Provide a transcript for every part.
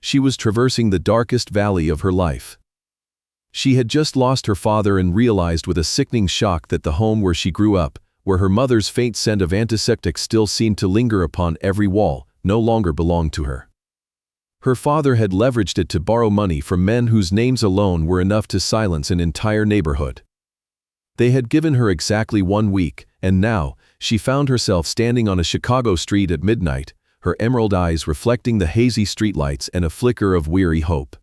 she was traversing the darkest valley of her life. She had just lost her father and realized with a sickening shock that the home where she grew up, where her mother's faint scent of antiseptic still seemed to linger upon every wall, no longer belonged to her. Her father had leveraged it to borrow money from men whose names alone were enough to silence an entire neighborhood. They had given her exactly 1 week, and now, she found herself standing on a Chicago street at midnight, her emerald eyes reflecting the hazy streetlights and a flicker of weary hope.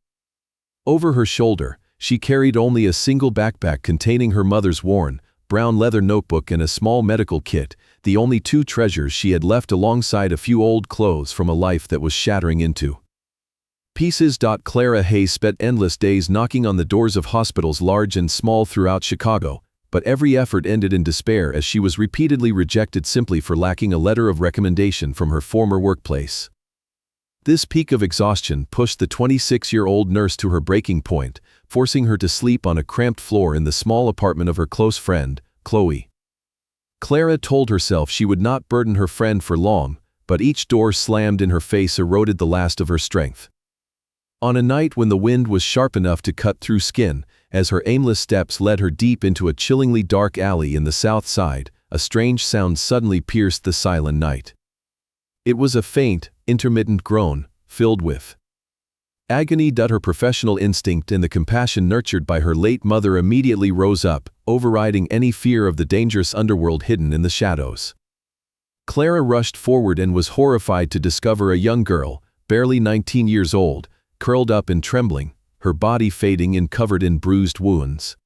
Over her shoulder, she carried only a single backpack containing her mother's worn, brown leather notebook and a small medical kit, the only 2 treasures she had left alongside a few old clothes from a life that was shattering into pieces. Clara Hayes spent endless days knocking on the doors of hospitals large and small throughout Chicago, but every effort ended in despair as she was repeatedly rejected simply for lacking a letter of recommendation from her former workplace. This peak of exhaustion pushed the 26-year-old nurse to her breaking point, forcing her to sleep on a cramped floor in the small apartment of her close friend, Chloe. Clara told herself she would not burden her friend for long, but each door slammed in her face eroded the last of her strength. On a night when the wind was sharp enough to cut through skin, as her aimless steps led her deep into a chillingly dark alley in the South Side, a strange sound suddenly pierced the silent night. It was a faint, intermittent groan, filled with agony. Her professional instinct and the compassion nurtured by her late mother immediately rose up, overriding any fear of the dangerous underworld hidden in the shadows. Clara rushed forward and was horrified to discover a young girl, barely 19 years old, curled up and trembling, her body fading and covered in bruised wounds.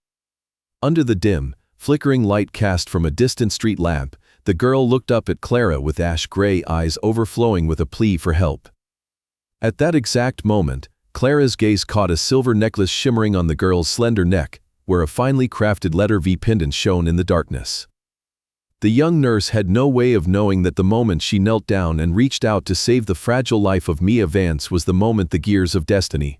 Under the dim, flickering light cast from a distant street lamp, the girl looked up at Clara with ash-gray eyes overflowing with a plea for help. At that exact moment, Clara's gaze caught a silver necklace shimmering on the girl's slender neck, where a finely crafted letter V pendant shone in the darkness. The young nurse had no way of knowing that the moment she knelt down and reached out to save the fragile life of Mia Vance was the moment the gears of destiny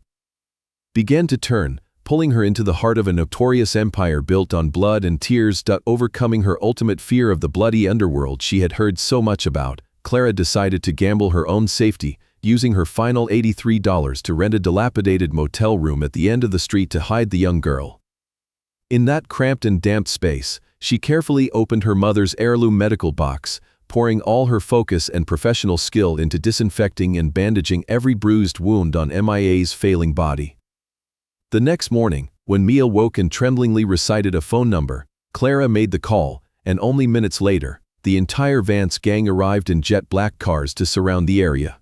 began to turn, pulling her into the heart of a notorious empire built on blood and tears. Overcoming her ultimate fear of the bloody underworld she had heard so much about, Clara decided to gamble her own safety, using her final $83 to rent a dilapidated motel room at the end of the street to hide the young girl. In that cramped and damp space, she carefully opened her mother's heirloom medical box, pouring all her focus and professional skill into disinfecting and bandaging every bruised wound on Mia's failing body. The next morning, when Mia woke and tremblingly recited a phone number, Clara made the call, and only minutes later, the entire Vance gang arrived in jet black cars to surround the area.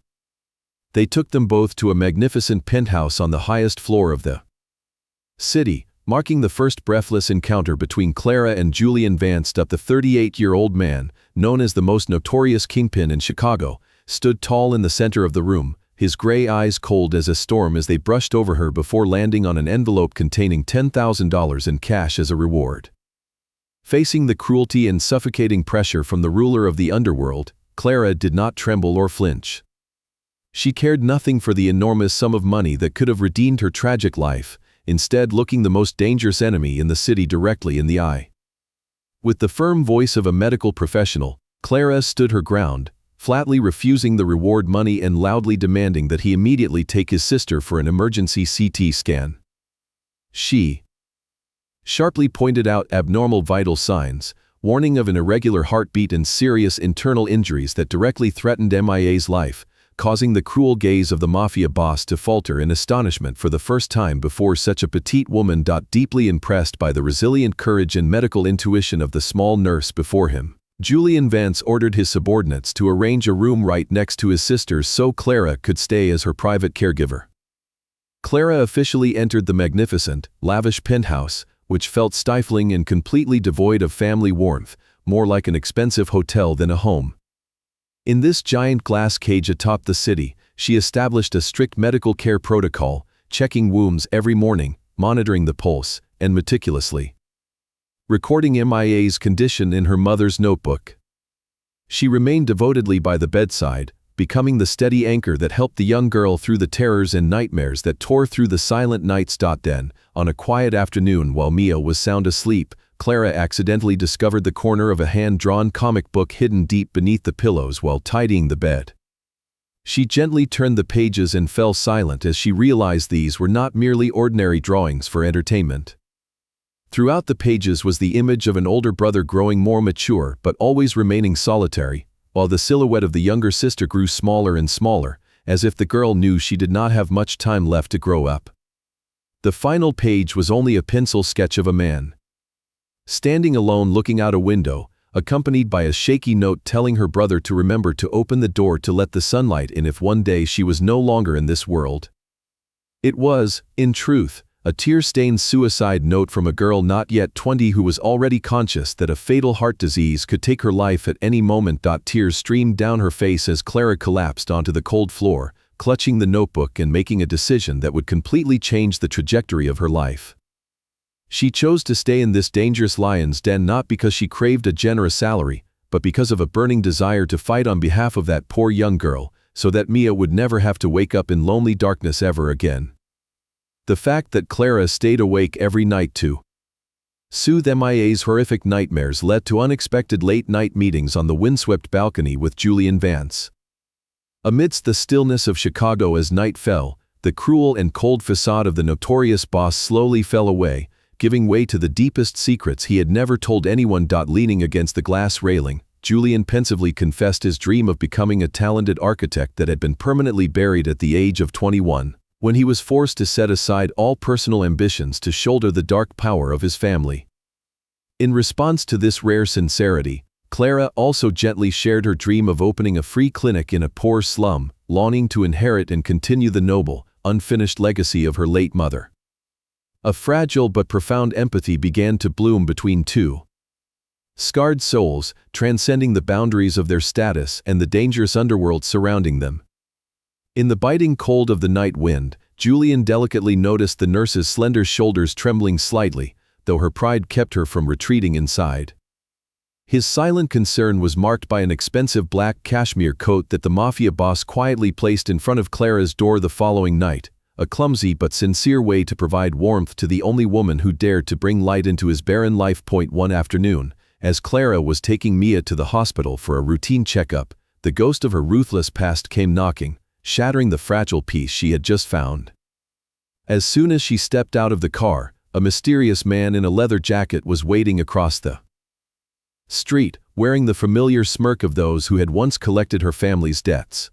They took them both to a magnificent penthouse on the highest floor of the city, marking the first breathless encounter between Clara and Julian Vance. The 38-year-old man, known as the most notorious kingpin in Chicago, stood tall in the center of the room, his gray eyes cold as a storm as they brushed over her before landing on an envelope containing $10,000 in cash as a reward. Facing the cruelty and suffocating pressure from the ruler of the underworld, Clara did not tremble or flinch. She cared nothing for the enormous sum of money that could have redeemed her tragic life, instead looking the most dangerous enemy in the city directly in the eye. With the firm voice of a medical professional, Clara stood her ground, flatly refusing the reward money and loudly demanding that he immediately take his sister for an emergency CT scan. She sharply pointed out abnormal vital signs, warning of an irregular heartbeat and serious internal injuries that directly threatened Mia's life, causing the cruel gaze of the Mafia boss to falter in astonishment for the first time before such a petite woman. Deeply impressed by the resilient courage and medical intuition of the small nurse before him, Julian Vance ordered his subordinates to arrange a room right next to his sister's so Clara could stay as her private caregiver. Clara officially entered the magnificent, lavish penthouse, which felt stifling and completely devoid of family warmth, more like an expensive hotel than a home. In this giant glass cage atop the city, she established a strict medical care protocol, checking wounds every morning, monitoring the pulse, and meticulously recording Mia's condition in her mother's notebook. She remained devotedly by the bedside, becoming the steady anchor that helped the young girl through the terrors and nightmares that tore through the silent nights. Then, on a quiet afternoon while Mia was sound asleep, Clara accidentally discovered the corner of a hand-drawn comic book hidden deep beneath the pillows while tidying the bed. She gently turned the pages and fell silent as she realized these were not merely ordinary drawings for entertainment. Throughout the pages was the image of an older brother growing more mature but always remaining solitary, while the silhouette of the younger sister grew smaller and smaller, as if the girl knew she did not have much time left to grow up. The final page was only a pencil sketch of a man standing alone looking out a window, accompanied by a shaky note telling her brother to remember to open the door to let the sunlight in if one day she was no longer in this world. It was, in truth, a tear-stained suicide note from a girl not yet 20 who was already conscious that a fatal heart disease could take her life at any moment. Tears streamed down her face as Clara collapsed onto the cold floor, clutching the notebook and making a decision that would completely change the trajectory of her life. She chose to stay in this dangerous lion's den not because she craved a generous salary, but because of a burning desire to fight on behalf of that poor young girl, so that Mia would never have to wake up in lonely darkness ever again. The fact that Clara stayed awake every night to soothe Mia's horrific nightmares led to unexpected late-night meetings on the windswept balcony with Julian Vance. Amidst the stillness of Chicago as night fell, the cruel and cold facade of the notorious boss slowly fell away, giving way to the deepest secrets he had never told anyone. Leaning against the glass railing, Julian pensively confessed his dream of becoming a talented architect that had been permanently buried at the age of 21, when he was forced to set aside all personal ambitions to shoulder the dark power of his family. In response to this rare sincerity, Clara also gently shared her dream of opening a free clinic in a poor slum, longing to inherit and continue the noble, unfinished legacy of her late mother. A fragile but profound empathy began to bloom between two scarred souls, transcending the boundaries of their status and the dangerous underworld surrounding them. In the biting cold of the night wind, Julian delicately noticed the nurse's slender shoulders trembling slightly, though her pride kept her from retreating inside. His silent concern was marked by an expensive black cashmere coat that the Mafia boss quietly placed in front of Clara's door the following night, a clumsy but sincere way to provide warmth to the only woman who dared to bring light into his barren life. One afternoon, as Clara was taking Mia to the hospital for a routine checkup, the ghost of her ruthless past came knocking, shattering the fragile peace she had just found. As soon as she stepped out of the car, a mysterious man in a leather jacket was waiting across the street, wearing the familiar smirk of those who had once collected her family's debts.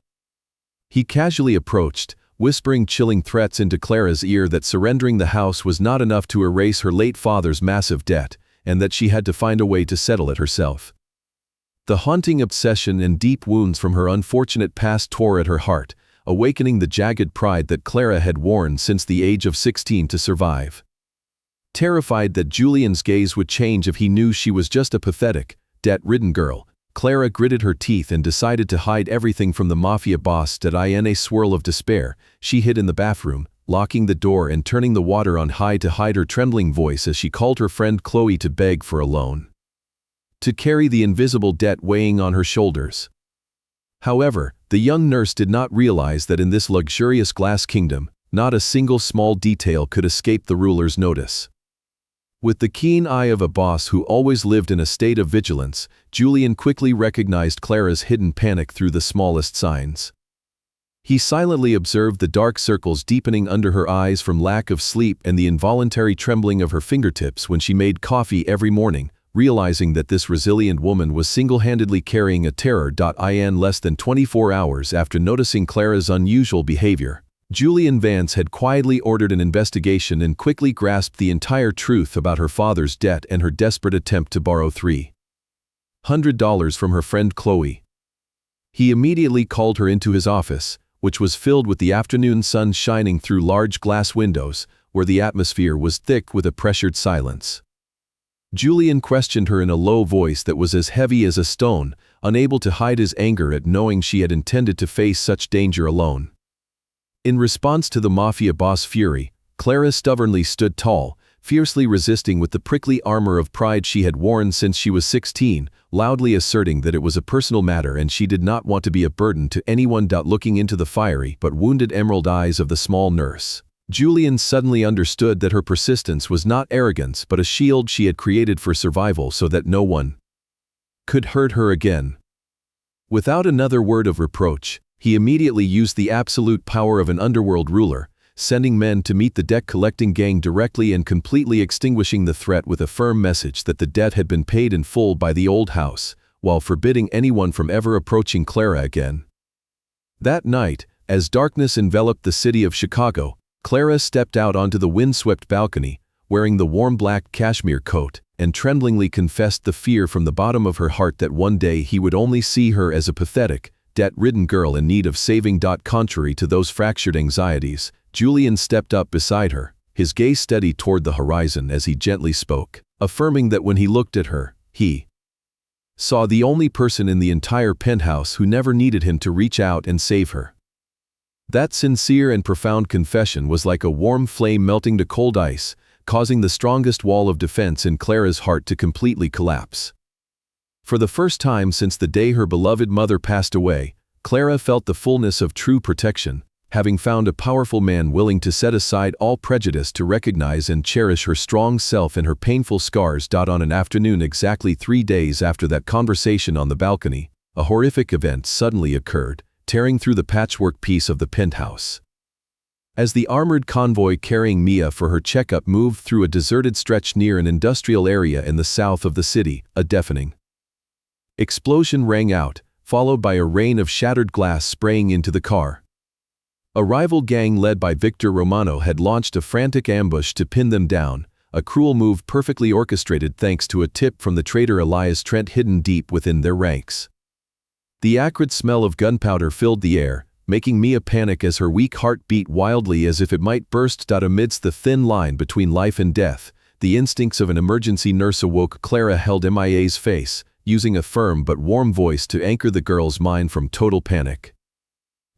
He casually approached, whispering chilling threats into Clara's ear that surrendering the house was not enough to erase her late father's massive debt, and that she had to find a way to settle it herself. The haunting obsession and deep wounds from her unfortunate past tore at her heart, awakening the jagged pride that Clara had worn since the age of 16 to survive. Terrified that Julian's gaze would change if he knew she was just a pathetic, debt-ridden girl, Clara gritted her teeth and decided to hide everything from the Mafia boss. In a swirl of despair, she hid in the bathroom, locking the door and turning the water on high to hide her trembling voice as she called her friend Chloe to beg for a loan to carry the invisible debt weighing on her shoulders. However, the young nurse did not realize that in this luxurious glass kingdom, not a single small detail could escape the ruler's notice. With the keen eye of a boss who always lived in a state of vigilance, Julian quickly recognized Clara's hidden panic through the smallest signs. He silently observed the dark circles deepening under her eyes from lack of sleep and the involuntary trembling of her fingertips when she made coffee every morning, realizing that this resilient woman was single-handedly carrying a terror. In less than 24 hours after noticing Clara's unusual behavior, Julian Vance had quietly ordered an investigation and quickly grasped the entire truth about her father's debt and her desperate attempt to borrow $300 from her friend Chloe. He immediately called her into his office, which was filled with the afternoon sun shining through large glass windows, where the atmosphere was thick with a pressured silence. Julian questioned her in a low voice that was as heavy as a stone, unable to hide his anger at knowing she had intended to face such danger alone. In response to the Mafia boss' fury, Clara stubbornly stood tall, fiercely resisting with the prickly armor of pride she had worn since she was 16, loudly asserting that it was a personal matter and she did not want to be a burden to anyone. Looking into the fiery but wounded emerald eyes of the small nurse, Julian suddenly understood that her persistence was not arrogance but a shield she had created for survival so that no one could hurt her again. Without another word of reproach, He immediately used the absolute power of an underworld ruler, sending men to meet the debt-collecting gang directly and completely extinguishing the threat with a firm message that the debt had been paid in full by the old house, while forbidding anyone from ever approaching Clara again. That night, as darkness enveloped the city of Chicago, Clara stepped out onto the windswept balcony, wearing the warm black cashmere coat, and tremblingly confessed the fear from the bottom of her heart that one day he would only see her as a pathetic, debt-ridden girl in need of saving. Contrary to those fractured anxieties, Julian stepped up beside her, his gaze steady toward the horizon as he gently spoke, affirming that when he looked at her, he saw the only person in the entire penthouse who never needed him to reach out and save her. That sincere and profound confession was like a warm flame melting to cold ice, causing the strongest wall of defense in Clara's heart to completely collapse. For the first time since the day her beloved mother passed away, Clara felt the fullness of true protection, having found a powerful man willing to set aside all prejudice to recognize and cherish her strong self and her painful scars. On an afternoon exactly 3 days after that conversation on the balcony, a horrific event suddenly occurred, tearing through the patchwork piece of the penthouse. As the armored convoy carrying Mia for her checkup moved through a deserted stretch near an industrial area in the south of the city, a deafening explosion rang out, followed by a rain of shattered glass spraying into the car. A rival gang led by Victor Romano had launched a frantic ambush to pin them down, a cruel move perfectly orchestrated thanks to a tip from the traitor Elias Trent hidden deep within their ranks. The acrid smell of gunpowder filled the air, making Mia panic as her weak heart beat wildly as if it might burst. Amidst the thin line between life and death, the instincts of an emergency nurse awoke. Clara held Mia's face, using a firm but warm voice to anchor the girl's mind from total panic.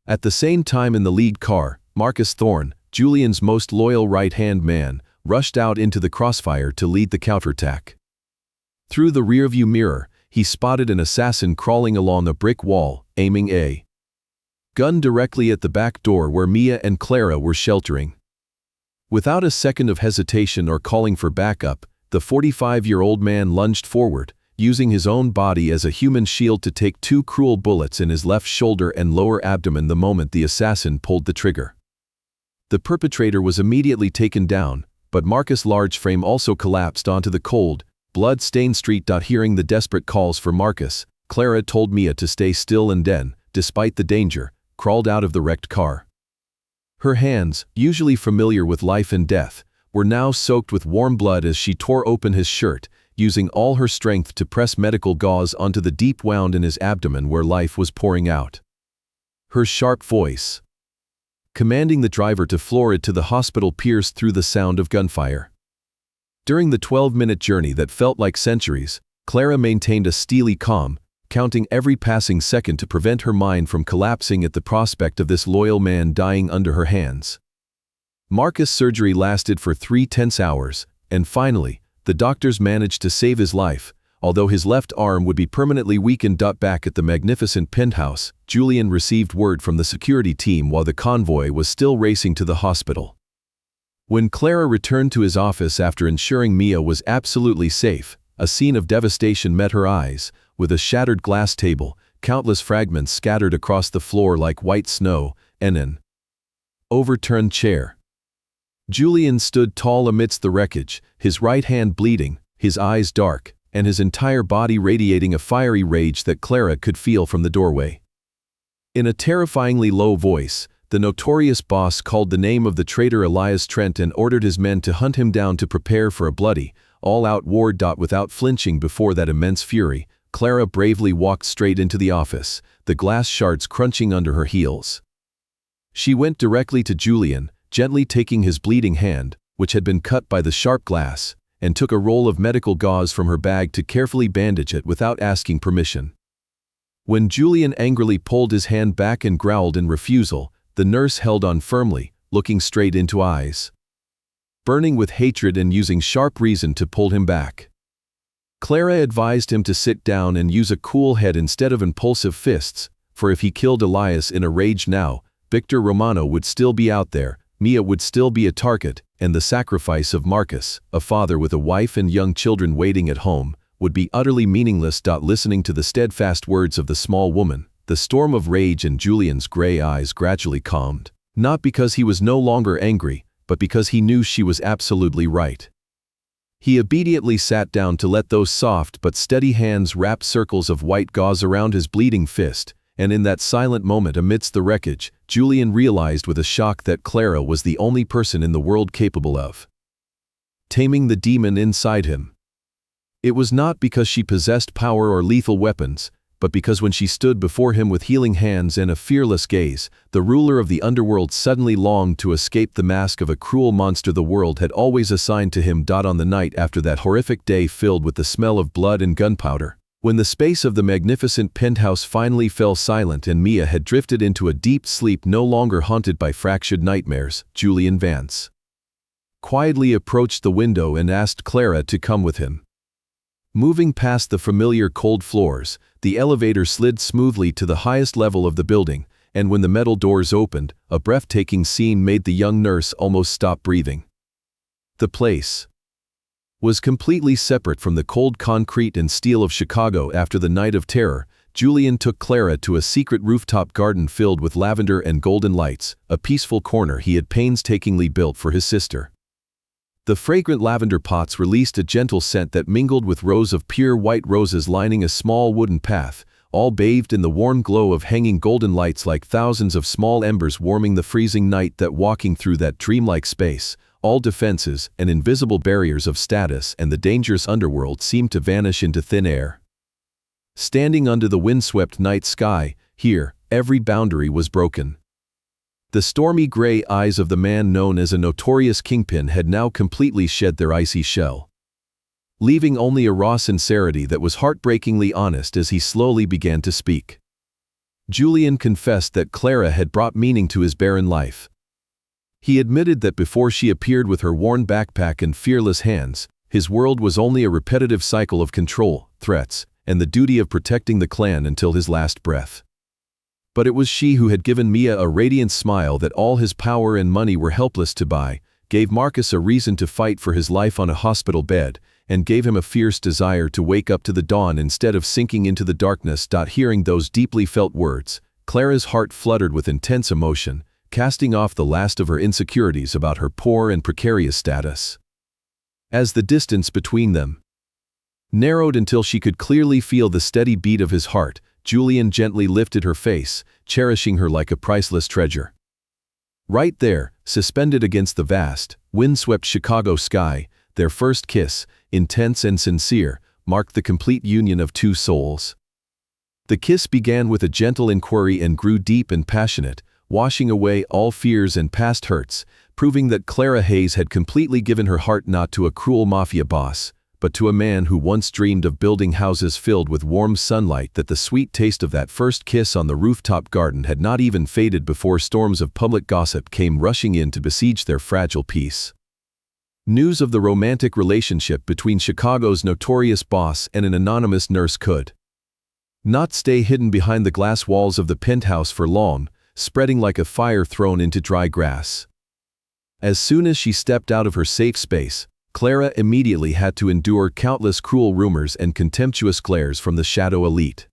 At the same time in the lead car, Marcus Thorne, Julian's most loyal right-hand man, rushed out into the crossfire to lead the counterattack. Through the rearview mirror, he spotted an assassin crawling along a brick wall, aiming a gun directly at the back door where Mia and Clara were sheltering. Without a second of hesitation or calling for backup, the 45-year-old man lunged forward, using his own body as a human shield to take 2 cruel bullets in his left shoulder and lower abdomen the moment the assassin pulled the trigger. The perpetrator was immediately taken down, but Marcus' large frame also collapsed onto the cold, blood-stained street. Hearing the desperate calls for Marcus, Clara told Mia to stay still and then, despite the danger, crawled out of the wrecked car. Her hands, usually familiar with life and death, were now soaked with warm blood as she tore open his shirt, using all her strength to press medical gauze onto the deep wound in his abdomen where life was pouring out. Her sharp voice, commanding the driver to floor it to the hospital, pierced through the sound of gunfire. During the 12-minute journey that felt like centuries, Clara maintained a steely calm, counting every passing second to prevent her mind from collapsing at the prospect of this loyal man dying under her hands. Marcus' surgery lasted for 3 tense hours, and finally, the doctors managed to save his life, although his left arm would be permanently weakened. Back at the magnificent penthouse, Julian received word from the security team while the convoy was still racing to the hospital. When Clara returned to his office after ensuring Mia was absolutely safe, a scene of devastation met her eyes, with a shattered glass table, countless fragments scattered across the floor like white snow, and an overturned chair. Julian stood tall amidst the wreckage, his right hand bleeding, his eyes dark, and his entire body radiating a fiery rage that Clara could feel from the doorway. In a terrifyingly low voice, the notorious boss called the name of the traitor Elias Trent and ordered his men to hunt him down to prepare for a bloody, all-out war. Without flinching before that immense fury, Clara bravely walked straight into the office, the glass shards crunching under her heels. She went directly to Julian, gently taking his bleeding hand, which had been cut by the sharp glass, and took a roll of medical gauze from her bag to carefully bandage it without asking permission. When Julian angrily pulled his hand back and growled in refusal, the nurse held on firmly, looking straight into eyes burning with hatred and using sharp reason to pull him back. Clara advised him to sit down and use a cool head instead of impulsive fists, for if he killed Elias in a rage now, Victor Romano would still be out there, Mia would still be a target, and the sacrifice of Marcus, a father with a wife and young children waiting at home, would be utterly meaningless. Listening to the steadfast words of the small woman, the storm of rage in Julian's gray eyes gradually calmed. Not because he was no longer angry, but because he knew she was absolutely right. He obediently sat down to let those soft but steady hands wrap circles of white gauze around his bleeding fist, and in that silent moment amidst the wreckage, Julian realized with a shock that Clara was the only person in the world capable of taming the demon inside him. It was not because she possessed power or lethal weapons, but because when she stood before him with healing hands and a fearless gaze, the ruler of the underworld suddenly longed to escape the mask of a cruel monster the world had always assigned to him. On the night after that horrific day filled with the smell of blood and gunpowder, when the space of the magnificent penthouse finally fell silent and Mia had drifted into a deep sleep no longer haunted by fractured nightmares, Julian Vance quietly approached the window and asked Clara to come with him. Moving past the familiar cold floors, the elevator slid smoothly to the highest level of the building, and when the metal doors opened, a breathtaking scene made the young nurse almost stop breathing. The place was completely separate from the cold concrete and steel of Chicago. After the night of terror, Julian took Clara to a secret rooftop garden filled with lavender and golden lights, a peaceful corner he had painstakingly built for his sister. The fragrant lavender pots released a gentle scent that mingled with rows of pure white roses lining a small wooden path, all bathed in the warm glow of hanging golden lights like thousands of small embers warming the freezing night. That walking through that dreamlike space, all defenses and invisible barriers of status and the dangerous underworld seemed to vanish into thin air. Standing under the windswept night sky, here, every boundary was broken. The stormy gray eyes of the man known as a notorious kingpin had now completely shed their icy shell, leaving only a raw sincerity that was heartbreakingly honest as he slowly began to speak. Julian confessed that Clara had brought meaning to his barren life. He admitted that before she appeared with her worn backpack and fearless hands, his world was only a repetitive cycle of control, threats, and the duty of protecting the clan until his last breath. But it was she who had given Mia a radiant smile that all his power and money were helpless to buy, gave Marcus a reason to fight for his life on a hospital bed, and gave him a fierce desire to wake up to the dawn instead of sinking into the darkness. Hearing those deeply felt words, Clara's heart fluttered with intense emotion, casting off the last of her insecurities about her poor and precarious status. As the distance between them narrowed until she could clearly feel the steady beat of his heart, Julian gently lifted her face, cherishing her like a priceless treasure. Right there, suspended against the vast, windswept Chicago sky, their first kiss, intense and sincere, marked the complete union of two souls. The kiss began with a gentle inquiry and grew deep and passionate, washing away all fears and past hurts, proving that Clara Hayes had completely given her heart not to a cruel mafia boss, but to a man who once dreamed of building houses filled with warm sunlight. That the sweet taste of that first kiss on the rooftop garden had not even faded before storms of public gossip came rushing in to besiege their fragile peace. News of the romantic relationship between Chicago's notorious boss and an anonymous nurse could not stay hidden behind the glass walls of the penthouse for long, spreading like a fire thrown into dry grass. As soon as she stepped out of her safe space, Clara immediately had to endure countless cruel rumors and contemptuous glares from the shadow elite.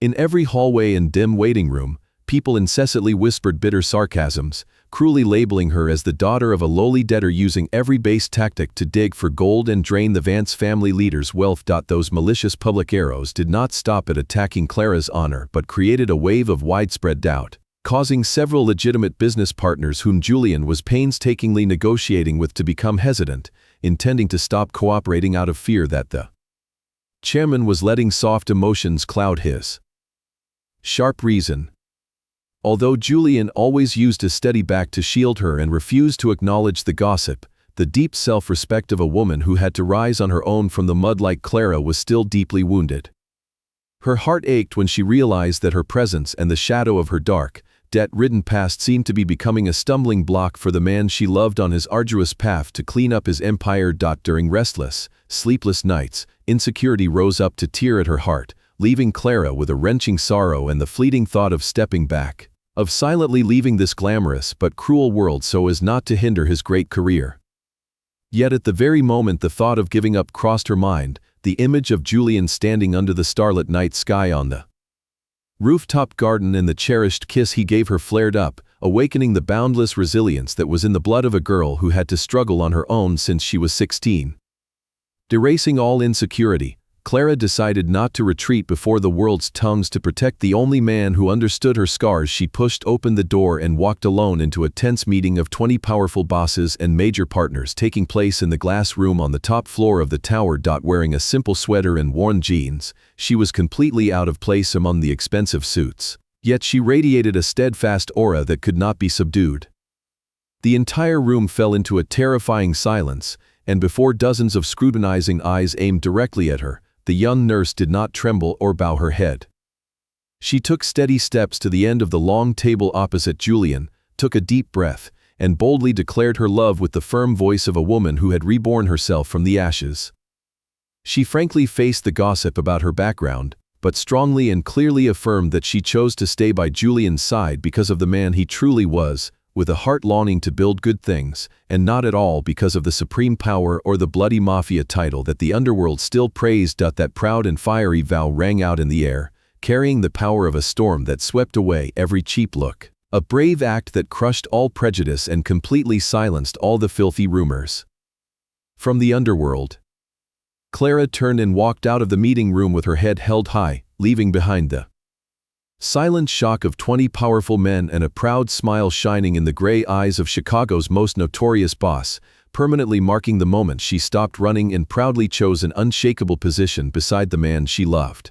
In every hallway and dim waiting room, people incessantly whispered bitter sarcasms, cruelly labeling her as the daughter of a lowly debtor, using every base tactic to dig for gold and drain the Vance family leader's wealth. Those malicious public arrows did not stop at attacking Clara's honor but created a wave of widespread doubt, causing several legitimate business partners whom Julian was painstakingly negotiating with to become hesitant, intending to stop cooperating out of fear that the chairman was letting soft emotions cloud his sharp reason. Although Julian always used a steady back to shield her and refused to acknowledge the gossip, the deep self-respect of a woman who had to rise on her own from the mud like Clara was still deeply wounded. Her heart ached when she realized that her presence and the shadow of her dark, debt-ridden past seemed to be becoming a stumbling block for the man she loved on his arduous path to clean up his empire. During restless, sleepless nights, insecurity rose up to tear at her heart, leaving Clara with a wrenching sorrow and the fleeting thought of stepping back, of silently leaving this glamorous but cruel world so as not to hinder his great career. Yet at the very moment the thought of giving up crossed her mind, the image of Julian standing under the starlit night sky on the rooftop garden and the cherished kiss he gave her flared up, awakening the boundless resilience that was in the blood of a girl who had to struggle on her own since she was 16. Erasing all insecurity, Clara decided not to retreat before the world's tongues to protect the only man who understood her scars. She pushed open the door and walked alone into a tense meeting of 20 powerful bosses and major partners taking place in the glass room on the top floor of the tower. Wearing a simple sweater and worn jeans, she was completely out of place among the expensive suits. Yet she radiated a steadfast aura that could not be subdued. The entire room fell into a terrifying silence, and before dozens of scrutinizing eyes aimed directly at her, the young nurse did not tremble or bow her head. She took steady steps to the end of the long table opposite Julian, took a deep breath, and boldly declared her love with the firm voice of a woman who had reborn herself from the ashes. She frankly faced the gossip about her background, but strongly and clearly affirmed that she chose to stay by Julian's side because of the man he truly was, with a heart longing to build good things, and not at all because of the supreme power or the bloody Mafia title that the underworld still praised. That proud and fiery vow rang out in the air, carrying the power of a storm that swept away every cheap look. A brave act that crushed all prejudice and completely silenced all the filthy rumors. From the underworld, Clara turned and walked out of the meeting room with her head held high, leaving behind the silent shock of 20 powerful men and a proud smile shining in the gray eyes of Chicago's most notorious boss, permanently marking the moment she stopped running and proudly chose an unshakable position beside the man she loved.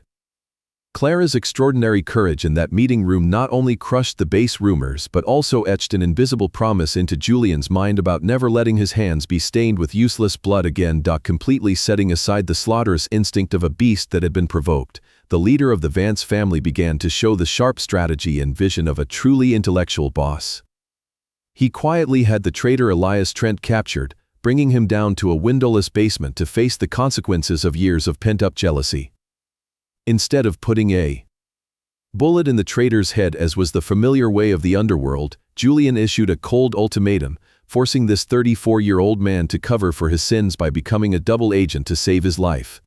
Clara's extraordinary courage in that meeting room not only crushed the base rumors but also etched an invisible promise into Julian's mind about never letting his hands be stained with useless blood again. Completely setting aside the slaughterous instinct of a beast that had been provoked, the leader of the Vance family began to show the sharp strategy and vision of a truly intellectual boss. He quietly had the traitor Elias Trent captured, bringing him down to a windowless basement to face the consequences of years of pent-up jealousy. Instead of putting a bullet in the traitor's head as was the familiar way of the underworld, Julian issued a cold ultimatum, forcing this 34-year-old man to cover for his sins by becoming a double agent to save his life.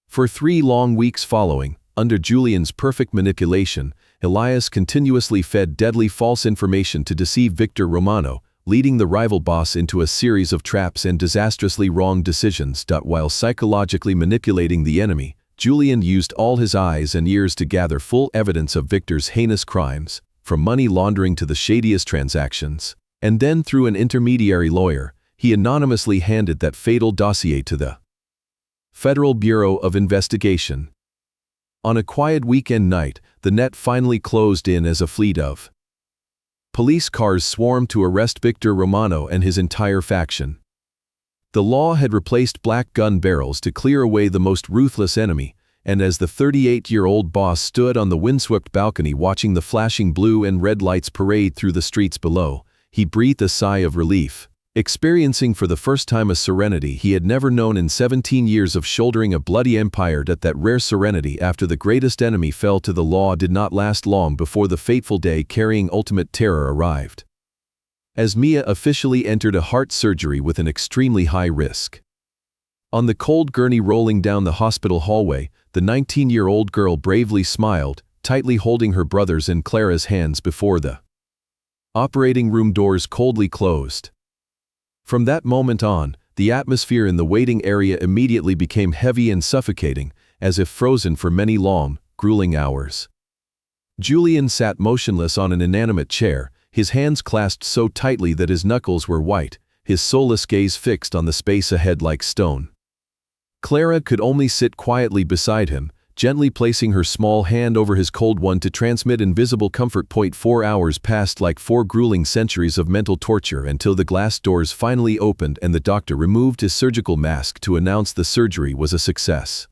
For 3 long weeks following, under Julian's perfect manipulation, Elias continuously fed deadly false information to deceive Victor Romano, leading the rival boss into a series of traps and disastrously wrong decisions. While psychologically manipulating the enemy, Julian used all his eyes and ears to gather full evidence of Victor's heinous crimes, from money laundering to the shadiest transactions, and then through an intermediary lawyer, he anonymously handed that fatal dossier to the Federal Bureau of Investigation. On a quiet weekend night, the net finally closed in as a fleet of police cars swarmed to arrest Victor Romano and his entire faction. The law had replaced black gun barrels to clear away the most ruthless enemy, and as the 38-year-old boss stood on the windswept balcony watching the flashing blue and red lights parade through the streets below, he breathed a sigh of relief, experiencing for the first time a serenity he had never known in 17 years of shouldering a bloody empire. That rare serenity after the greatest enemy fell to the law did not last long before the fateful day carrying ultimate terror arrived. As Mia officially entered a heart surgery with an extremely high risk. On the cold gurney rolling down the hospital hallway, the 19-year-old girl bravely smiled, tightly holding her brother's and Clara's hands before the operating room doors coldly closed. From that moment on, the atmosphere in the waiting area immediately became heavy and suffocating, as if frozen for many long, grueling hours. Julian sat motionless on an inanimate chair, his hands clasped so tightly that his knuckles were white, his soulless gaze fixed on the space ahead like stone. Clara could only sit quietly beside him, gently placing her small hand over his cold one to transmit invisible comfort. 4 hours passed like 4 grueling centuries of mental torture until the glass doors finally opened and the doctor removed his surgical mask to announce the surgery was a success.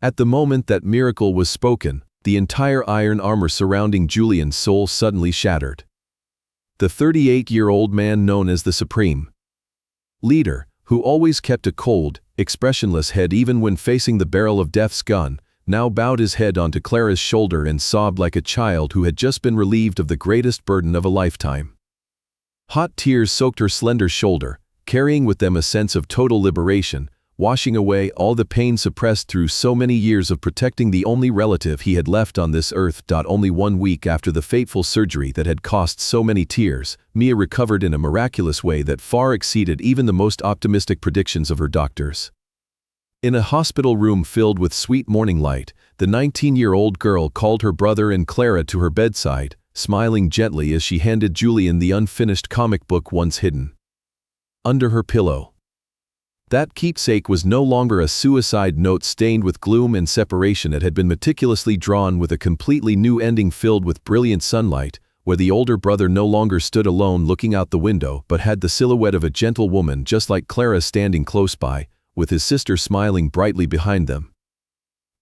At the moment that miracle was spoken, the entire iron armor surrounding Julian's soul suddenly shattered. The 38-year-old man known as the Supreme Leader, who always kept a cold, expressionless head even when facing the barrel of death's gun, now bowed his head onto Clara's shoulder and sobbed like a child who had just been relieved of the greatest burden of a lifetime. Hot tears soaked her slender shoulder, carrying with them a sense of total liberation, washing away all the pain suppressed through so many years of protecting the only relative he had left on this earth. Only 1 week after the fateful surgery that had cost so many tears, Mia recovered in a miraculous way that far exceeded even the most optimistic predictions of her doctors. In a hospital room filled with sweet morning light, the 19-year-old girl called her brother and Clara to her bedside, smiling gently as she handed Julian the unfinished comic book once hidden under her pillow. That keepsake was no longer a suicide note stained with gloom and separation. It had been meticulously drawn with a completely new ending filled with brilliant sunlight, where the older brother no longer stood alone looking out the window but had the silhouette of a gentle woman just like Clara standing close by, with his sister smiling brightly behind them.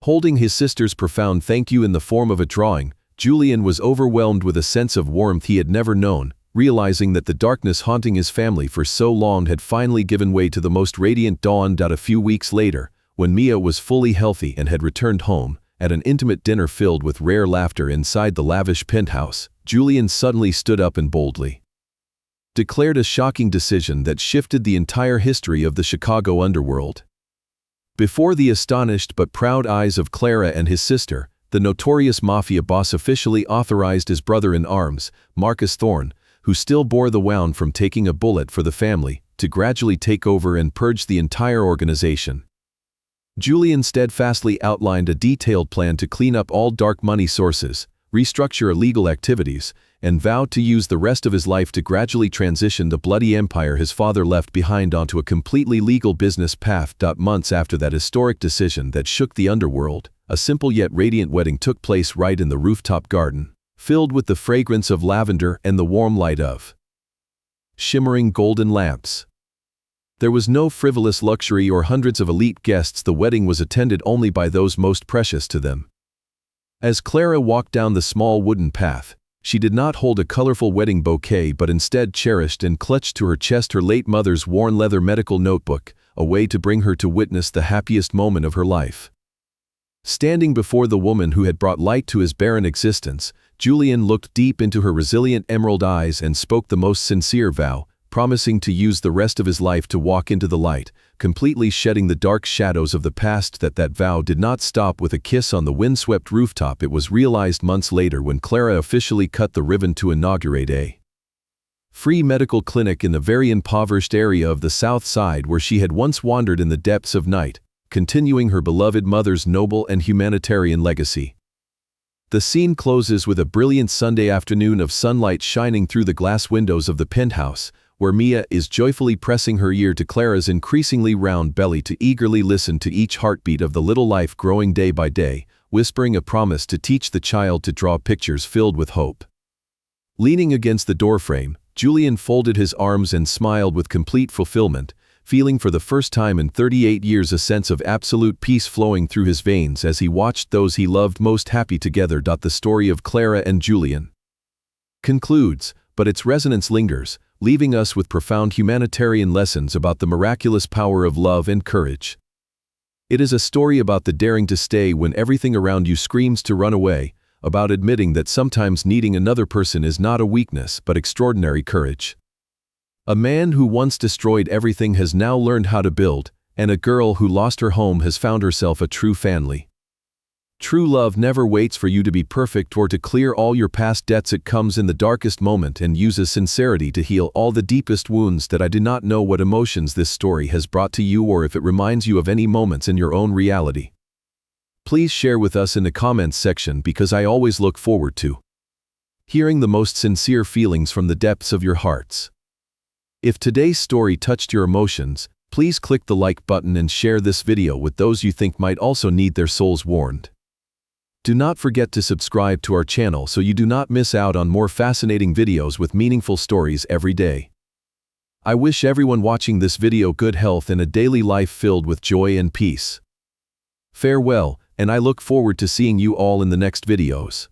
Holding his sister's profound thank you in the form of a drawing, Julian was overwhelmed with a sense of warmth he had never known, realizing that the darkness haunting his family for so long had finally given way to the most radiant dawn. A few weeks later, when Mia was fully healthy and had returned home, at an intimate dinner filled with rare laughter inside the lavish penthouse, Julian suddenly stood up and boldly declared a shocking decision that shifted the entire history of the Chicago underworld. Before the astonished but proud eyes of Clara and his sister, the notorious Mafia boss officially authorized his brother-in-arms, Marcus Thorne, who still bore the wound from taking a bullet for the family, to gradually take over and purge the entire organization. Julian steadfastly outlined a detailed plan to clean up all dark money sources, restructure illegal activities, and vowed to use the rest of his life to gradually transition the bloody empire his father left behind onto a completely legal business path. Months after that historic decision that shook the underworld, a simple yet radiant wedding took place right in the rooftop garden, filled with the fragrance of lavender and the warm light of shimmering golden lamps. There was no frivolous luxury or hundreds of elite guests. The wedding was attended only by those most precious to them. As Clara walked down the small wooden path, she did not hold a colorful wedding bouquet but instead cherished and clutched to her chest her late mother's worn leather medical notebook, a way to bring her to witness the happiest moment of her life. Standing before the woman who had brought light to his barren existence, Julian looked deep into her resilient emerald eyes and spoke the most sincere vow, promising to use the rest of his life to walk into the light, completely shedding the dark shadows of the past. That vow did not stop with a kiss on the windswept rooftop. It was realized months later when Clara officially cut the ribbon to inaugurate a free medical clinic in the very impoverished area of the South Side where she had once wandered in the depths of night, continuing her beloved mother's noble and humanitarian legacy. The scene closes with a brilliant Sunday afternoon of sunlight shining through the glass windows of the penthouse, where Mia is joyfully pressing her ear to Clara's increasingly round belly to eagerly listen to each heartbeat of the little life growing day by day, whispering a promise to teach the child to draw pictures filled with hope. Leaning against the doorframe, Julian folded his arms and smiled with complete fulfillment, feeling for the first time in 38 years a sense of absolute peace flowing through his veins as he watched those he loved most happy together. The story of Clara and Julian concludes, but its resonance lingers, leaving us with profound humanitarian lessons about the miraculous power of love and courage. It is a story about the daring to stay when everything around you screams to run away, about admitting that sometimes needing another person is not a weakness but extraordinary courage. A man who once destroyed everything has now learned how to build, and a girl who lost her home has found herself a true family. True love never waits for you to be perfect or to clear all your past debts. It comes in the darkest moment and uses sincerity to heal all the deepest wounds. I do not know what emotions this story has brought to you or if it reminds you of any moments in your own reality. Please share with us in the comments section because I always look forward to hearing the most sincere feelings from the depths of your hearts. If today's story touched your emotions, please click the like button and share this video with those you think might also need their souls warmed. Do not forget to subscribe to our channel so you do not miss out on more fascinating videos with meaningful stories every day. I wish everyone watching this video good health and a daily life filled with joy and peace. Farewell, and I look forward to seeing you all in the next videos.